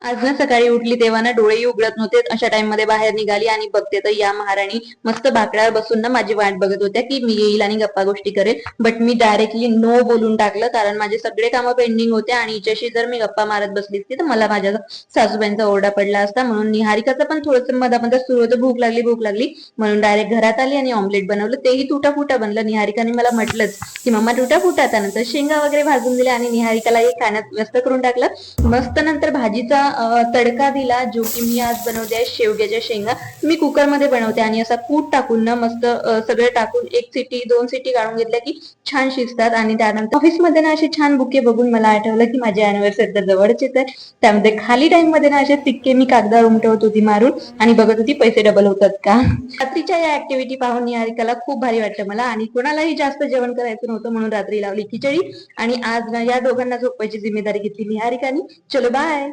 आज ना सकाळी उठली तेव्हा ना डोळेही उघडत नव्हते. अशा टाइम मध्ये बाहेर निघाली आणि बघते तर या महाराणी मस्त बाकड्यावर बसून ना माझी वाट बघत होत्या की मी येईल आणि गप्पा गोष्टी करेल. बट मी डायरेक्टली नो बोलून टाकलं, कारण माझे सगळे कामं पेंडिंग होते आणि हिच्याशी जर मी गप्पा मारत बसली असती तर मला माझ्या सासूबाईंचा ओरडा पडला असता. म्हणून निहारिकाचं पण थोडंसं मधामध्ये सुरू होतं, भूक लागली म्हणून डायरेक्ट घरात आली आणि ऑमलेट बनवलं. तेही तुटा बनलं. निहारिकाने मला म्हटलंच की मम्मा तुटा त्यानंतर शेंगा वगैरे भाजून दिल्या आणि निहारिकाला हे खाण्यात व्यस्त करून टाकलं. मस्त नंतर भाजीचा तडका दिला, जो की मी आज बनवते आहे शेवग्याच्या शेंगा. मी कुकरमध्ये बनवते आणि असा कूट टाकून ना मस्त सगळे टाकून 1 सिटी 2 सिटी काढून घेतल्या की छान शिजतात. आणि त्यानंतर ऑफिसमध्ये ना असे छान बुके बघून मला आठवलं की माझी अॅनिव्हर्सरी तर जवळच येत आहे. त्यामध्ये खाली टाइम मध्ये ना असे सिक्के मी कागदावर उमटवत होती मारून आणि बघत होती पैसे डबल होतात का. रात्रीच्या या ऍक्टिव्हिटी पाहून निहारिकाला खूप भारी वाटतं मला, आणि कोणालाही जास्त जेवण करायचं नव्हतं म्हणून रात्री लावली खिचडी. आणि आज ना या दोघांना झोपवायची जिम्मेदारी घेतली निहारिकानी. चलो बाय.